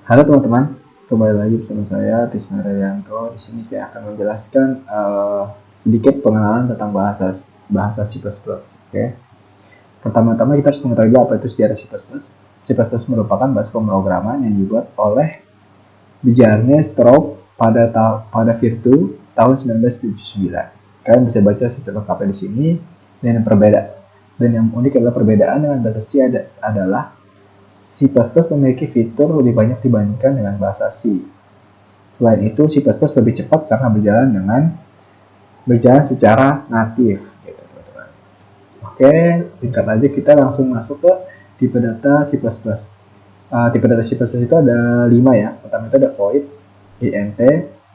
Halo teman-teman, kembali lagi bersama saya Tisna Rianto. Di sini saya akan menjelaskan sedikit pengenalan tentang bahasa bahasa C++. Oke. Pertama-tama kita harus mengetahui apa itu sejarah C++. C++ merupakan bahasa pemrograman yang dibuat oleh Bjarne Stroup pada Virtu tahun 1979. Kalian bisa baca secara lengkapnya di sini. Dan yang unik adalah perbedaan dengan bahasa C adalah C++ memiliki fitur lebih banyak dibandingkan dengan bahasa C. Selain itu, C++ lebih cepat karena berjalan secara natif. Gitu, teman-teman. Oke, singkat aja kita langsung masuk ke tipe data C++. Tipe data C++ itu ada 5 ya. Pertama itu ada void, int,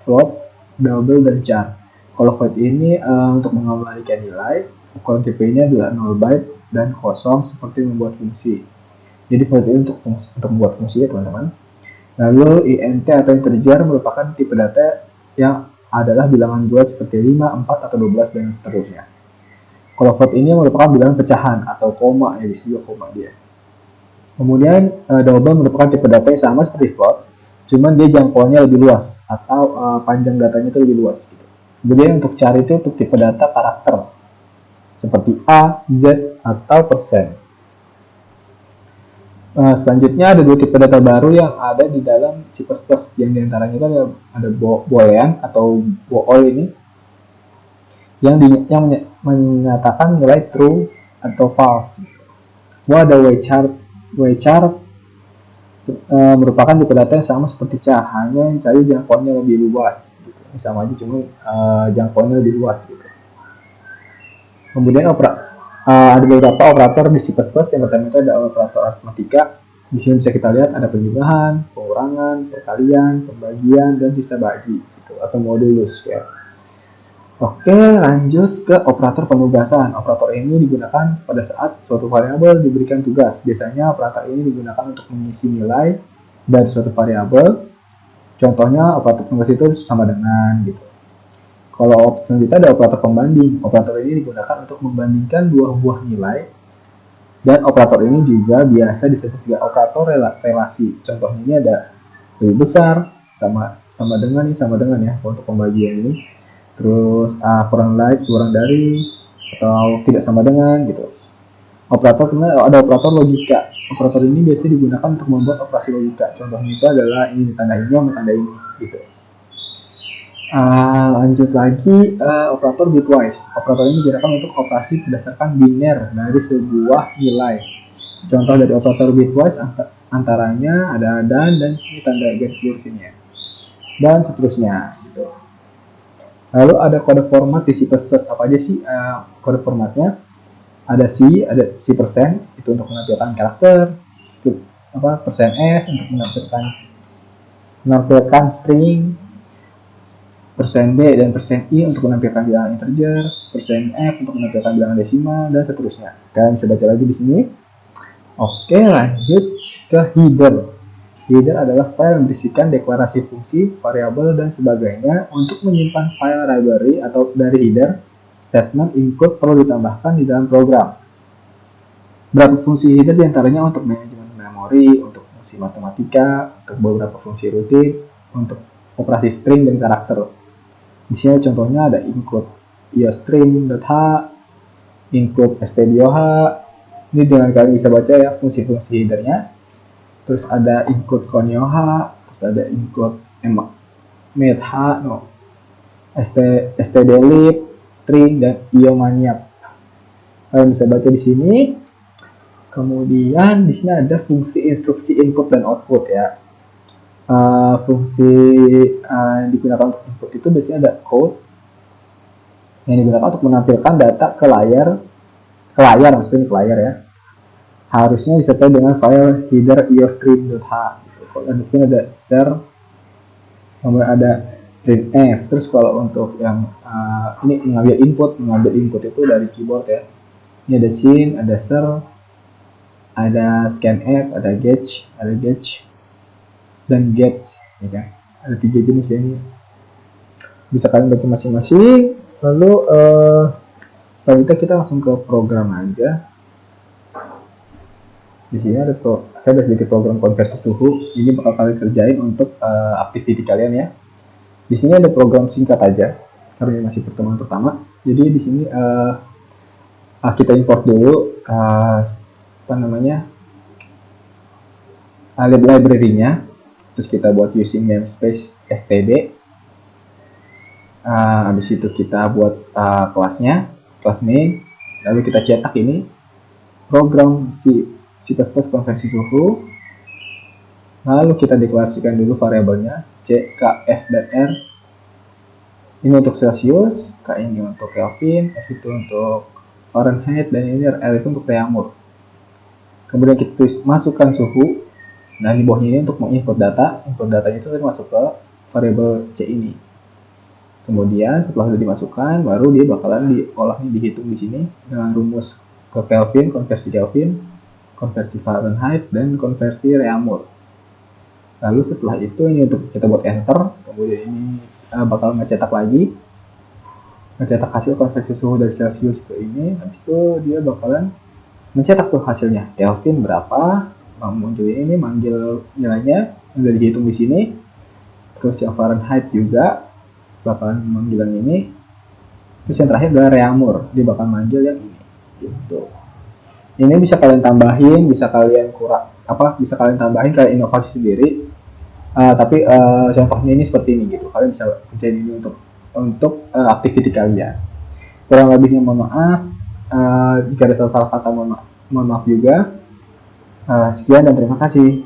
float, double, dan char. Kalau void ini untuk mengembalikan nilai, ukuran tipe ini adalah 0 byte dan kosong seperti membuat fungsi. Jadi void ini untuk membuat fungsi ya teman-teman. Lalu int atau integer merupakan tipe data yang adalah bilangan bulat seperti 5, 4, atau 12 dan seterusnya. Kalau float ini merupakan bilangan pecahan atau koma ya, di sini koma dia. Kemudian double merupakan tipe data yang sama seperti float, cuman dia jangkauannya lebih luas atau panjang datanya itu lebih luas gitu. Kemudian untuk char itu untuk tipe data karakter seperti A, Z, atau persen. Selanjutnya ada dua tipe data baru yang ada di dalam C++, yang diantaranya itu ada boolean atau bool ini yang menyatakan nilai true atau false. Kemudian ada wchar merupakan tipe data yang sama seperti char, hanya cari jangkauannya lebih luas. Gitu. Sama aja cuma jangkauannya lebih luas. Gitu. Kemudian ada beberapa operator di C++. Yang pertama itu ada operator aritmatika. Di sini bisa kita lihat ada penjumlahan, pengurangan, perkalian, pembagian, dan sisa bagi gitu, atau modulus ya. Oke, lanjut ke operator penugasan. Operator ini digunakan pada saat suatu variabel diberikan tugas. Biasanya operator ini digunakan untuk mengisi nilai dari suatu variabel. Contohnya operator penugas itu sama dengan gitu. Kalau selanjutnya ada operator pembanding. Operator ini digunakan untuk membandingkan dua buah nilai, dan operator ini juga biasa disebut sebagai operator relasi. Contohnya ini ada lebih besar, sama dengan ya untuk pembagian ini. Terus kurang dari, atau tidak sama dengan gitu. Operator kemudian ada operator logika. Operator ini biasanya digunakan untuk membuat operasi logika. Contohnya itu adalah ini tanda ini sama tanda ini gitu. Lanjut lagi, operator bitwise. Operator ini digunakan untuk operasi berdasarkan biner dari sebuah nilai. Contoh dari operator bitwise antaranya ada dan ini tanda garis lurus ini ya. Dan seterusnya. Gitu. Lalu ada kode format di C++. Apa aja sih kode formatnya? Ada C persen, itu untuk menampilkan karakter. Persen S untuk menampilkan string, persen D dan persen I untuk menampilkan bilangan integer, persen F untuk menampilkan bilangan desimal, dan seterusnya. Kalian bisa baca lagi di sini. Oke, lanjut ke header. Header adalah file yang berisikan deklarasi fungsi, variabel, dan sebagainya. Untuk menyimpan file library atau dari header, statement include perlu ditambahkan di dalam program. Berapa fungsi header diantaranya untuk manajemen memori, untuk fungsi matematika, untuk beberapa fungsi rutin, untuk operasi string dan karakter. Di sini contohnya ada include iostream.h, include stdoh. Ini dengan kalian bisa baca ya fungsi-fungsi headernya. Terus ada include conioh, terus ada include meth, stdlib, string, dan iomaniap. Kalian bisa baca di sini. Kemudian di sini ada fungsi instruksi input dan output ya. Fungsi yang digunakan untuk input itu biasanya ada code yang digunakan untuk menampilkan data ke layar maksudnya ke layar ya. Harusnya disertai dengan file header iostream.h. Dan mungkin ada share, kemudian ada printf. Terus kalau untuk yang ini mengambil input itu dari keyboard ya. Ini ada scene, ada share, ada scanf, ada gauge, dan get, ya kan? Ada 3 jenis ya ini. Bisa kalian baca masing-masing. Lalu selanjutnya kita langsung ke program aja. Di sini ada saya ada sedikit program konversi suhu. Ini bakal kalian kerjain untuk activity kalian ya. Di sini ada program singkat aja karena ini masih pertemuan pertama. Jadi di sini kita import dulu library-nya. Terus kita buat using namespace std. Habis itu kita buat kelasnya, class name. Lalu kita cetak ini program C++ konversi suhu. Lalu kita deklarasikan dulu variabelnya C, K, F, dan R. Ini untuk Celsius, K ini untuk Kelvin, F itu untuk Fahrenheit, dan ini R itu untuk Reaumur. Kemudian kita masukkan suhu. Nah, di bawahnya ini untuk menginput data. Input datanya itu masuk ke variabel C ini. Kemudian setelah sudah dimasukkan, baru dia bakalan diolahnya dihitung di sini dengan rumus ke Kelvin, konversi Fahrenheit, dan konversi Reaumur. Lalu setelah itu ini untuk kita buat enter. Kemudian ini bakal ngecetak lagi, ngecetak hasil konversi suhu dari Celsius ke ini. Habis itu dia bakalan mencetak tuh hasilnya. Kelvin berapa? Muncul ini, manggil nilainya sudah dihitung di sini. Terus yang Fahrenheit juga bakalan manggil yang ini. Terus yang terakhir adalah Reaumur, dia bakal manggil yang ini. Gitu. Ini bisa kalian tambahin, bisa kalian bisa kalian tambahin kayak inovasi sendiri. Tapi contohnya ini seperti ini gitu. Kalian bisa kerjain ini untuk activity kalian. Kurang lebihnya mohon maaf. Jika ada salah kata mohon maaf juga. Sekian dan terima kasih.